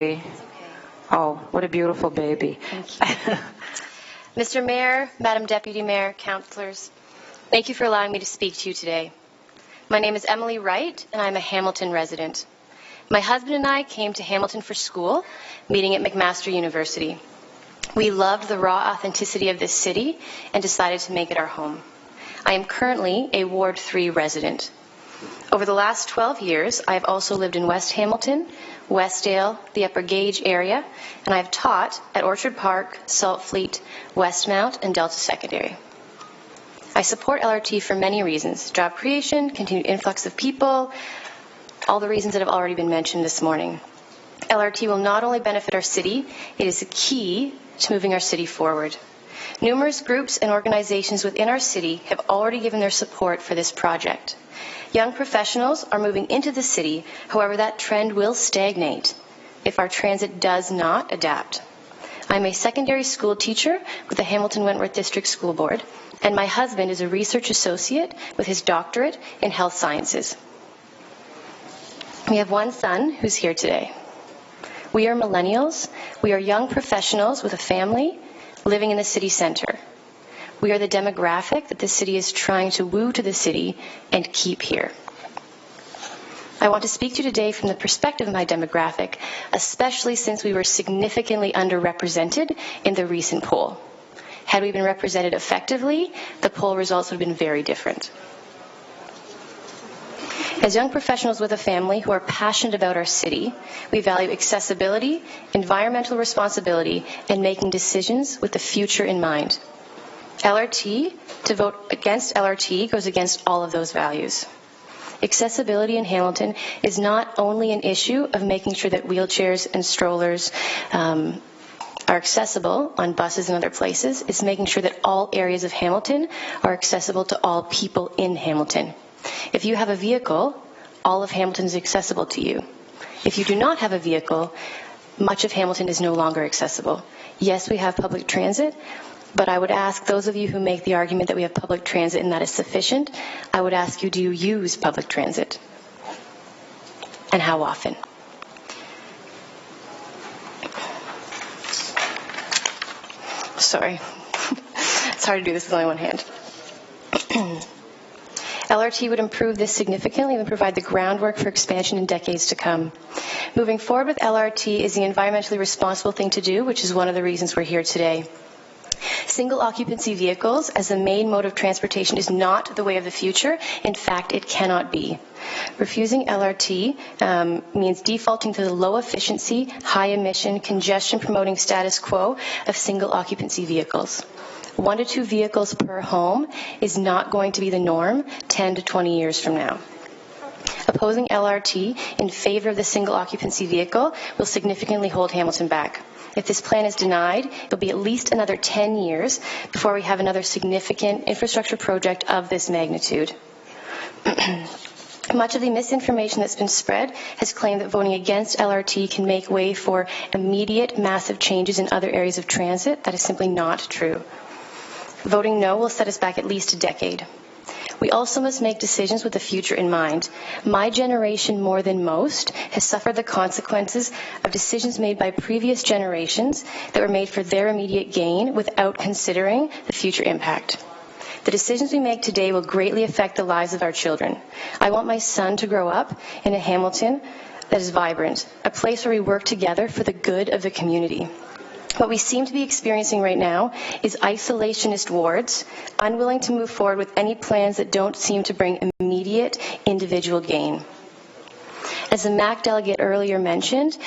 Oh, what a beautiful baby. Thank you. Mr. Mayor, Madam Deputy Mayor, councillors, thank you for allowing me to speak to you today. My name is Emily Wright, and I'm a Hamilton resident. My husband and I came to Hamilton for school, meeting at McMaster University. We loved the raw authenticity of this city and decided to make it our home. I am currently a Ward 3 resident. Over the last 12 years, I have also lived in West Hamilton, Westdale, the Upper Gauge area, and I have taught at Orchard Park, Saltfleet, Westmount, and Delta Secondary. I support LRT for many reasons: job creation, continued influx of people, all the reasons that have already been mentioned this morning. LRT will not only benefit our city, it is a key to moving our city forward. Numerous groups and organizations within our city have already given their support for this project. Young professionals are moving into the city, however, that trend will stagnate if our transit does not adapt. I'm a secondary school teacher with the Hamilton Wentworth District School Board, and my husband is a research associate with his doctorate in health sciences. We have one son who's here today. We are millennials. We are young professionals with a family living in the city center. We are the demographic that the city is trying to woo to the city and keep here. I want to speak to you today from the perspective of my demographic, especially since we were significantly underrepresented in the recent poll. Had we been represented effectively, the poll results would have been very different. As young professionals with a family who are passionate about our city, we value accessibility, environmental responsibility, and making decisions with the future in mind. To vote against LRT goes against all of those values. Accessibility in Hamilton is not only an issue of making sure that wheelchairs and strollers are accessible on buses and other places. It's making sure that all areas of Hamilton are accessible to all people in Hamilton. If you have a vehicle, all of Hamilton is accessible to you. If you do not have a vehicle, much of Hamilton is no longer accessible. Yes, we have public transit, but I would ask those of you who make the argument that we have public transit and that is sufficient, I would ask you, do you use public transit? And how often? Sorry. It's hard to do this with only one hand. LRT would improve this significantly and provide the groundwork for expansion in decades to come. Moving forward with LRT is the environmentally responsible thing to do, which is one of the reasons we're here today. Single occupancy vehicles as the main mode of transportation is not the way of the future. In fact, it cannot be. Refusing LRT means defaulting to the low efficiency, high emission, congestion promoting status quo of single occupancy vehicles. 1 to 2 vehicles per home is not going to be the norm 10 to 20 years from now. Opposing LRT in favor of the single occupancy vehicle will significantly hold Hamilton back. If this plan is denied, it will be at least another 10 years before we have another significant infrastructure project of this magnitude. Much of the misinformation that's been spread has claimed that voting against LRT can make way for immediate massive changes in other areas of transit. That is simply not true. Voting no will set us back at least a decade. We also must make decisions with the future in mind. My generation, more than most, has suffered the consequences of decisions made by previous generations that were made for their immediate gain without considering the future impact. The decisions we make today will greatly affect the lives of our children. I want my son to grow up in a Hamilton that is vibrant, a place where we work together for the good of the community. What we seem to be experiencing right now is isolationist wards, unwilling to move forward with any plans that don't seem to bring immediate individual gain. As the MAC delegate earlier mentioned,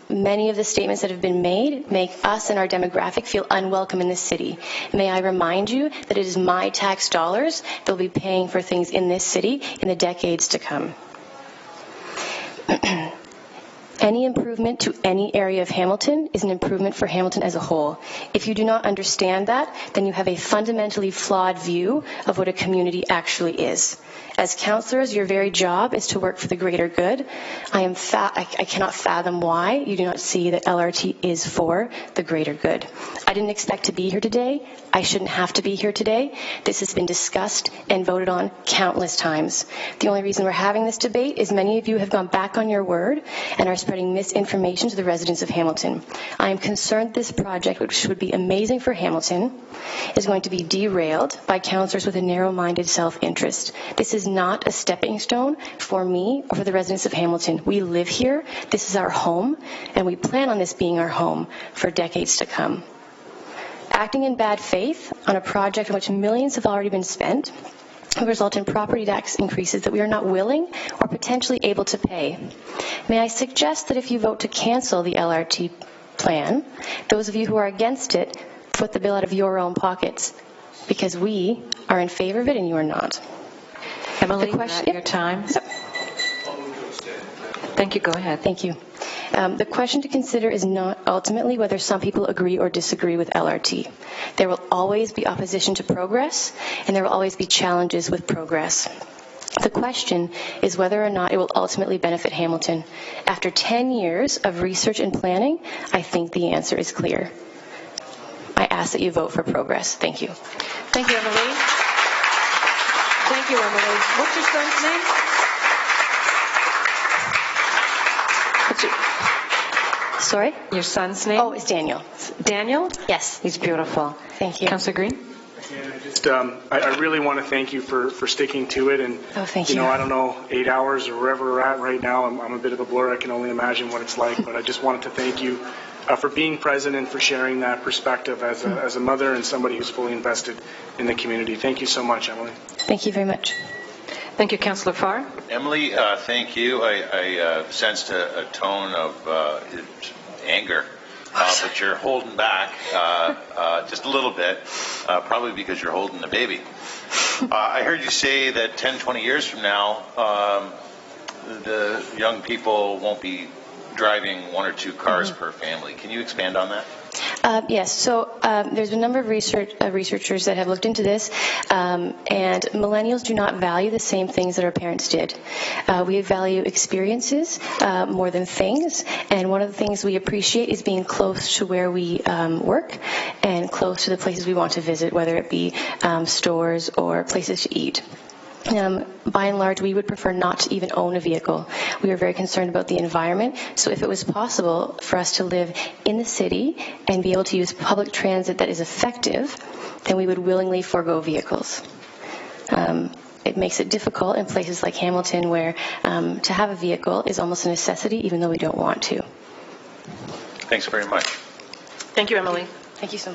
many of the statements that have been made make us and our demographic feel unwelcome in this city. May I remind you that it is my tax dollars that will be paying for things in this city in the decades to come. Any improvement to any area of Hamilton is an improvement for Hamilton as a whole. If you do not understand that, then you have a fundamentally flawed view of what a community actually is. As councillors, your very job is to work for the greater good. I cannot fathom why you do not see that LRT is for the greater good. I didn't expect to be here today. I shouldn't have to be here today. This has been discussed and voted on countless times. The only reason we're having this debate is many of you have gone back on your word and are spreading spreading misinformation to the residents of Hamilton. I am concerned this project, which would be amazing for Hamilton, is going to be derailed by councillors with a narrow-minded self-interest. This is not a stepping stone for me or for the residents of Hamilton. We live here, this is our home, and we plan on this being our home for decades to come. Acting in bad faith on a project on which millions have already been spent will result in property tax increases that we are not willing or potentially able to pay. May I suggest that if you vote to cancel the LRT plan, those of you who are against it foot the bill out of your own pockets, because we are in favor of it and you are not. Emily, your time. Yep. Thank you. Go ahead. Thank you. The question to consider is not ultimately whether some people agree or disagree with LRT. There will always be opposition to progress, and there will always be challenges with progress. The question is whether or not it will ultimately benefit Hamilton. After 10 years of research and planning, I think the answer is clear. I ask that you vote for progress. Thank you. Thank you, Emily. Thank you, Emily. What's your son's name? Sorry? Your son's name? Oh, it's Daniel. Daniel? Yes. He's beautiful. Thank you. Councillor Green? I really want to thank you for sticking to it. And, thank you know, I don't know, 8 hours or wherever we're at right now, I'm a bit of a blur. I can only imagine what it's like. But I just wanted to thank you for being present and for sharing that perspective as a mother and somebody who's fully invested in the community. Thank you so much, Emily. Thank you very much. Thank you, Councillor Farr. Emily, thank you. I sensed a tone of anger, but you're holding back just a little bit, probably because you're holding the baby. I heard you say that 10, 20 years from now, the young people won't be driving 1 or 2 cars per family. Can you expand on that? Yes. So there's a number of researchers that have looked into this, and millennials do not value the same things that our parents did. We value experiences more than things, and one of the things we appreciate is being close to where we work and close to the places we want to visit, whether it be stores or places to eat. By and large, we would prefer not to even own a vehicle. We are very concerned about the environment, so if it was possible for us to live in the city and be able to use public transit that is effective, then we would willingly forego vehicles. It makes it difficult in places like Hamilton where to have a vehicle is almost a necessity even though we don't want to. Thanks very much. Thank you, Emily. Thank you so much.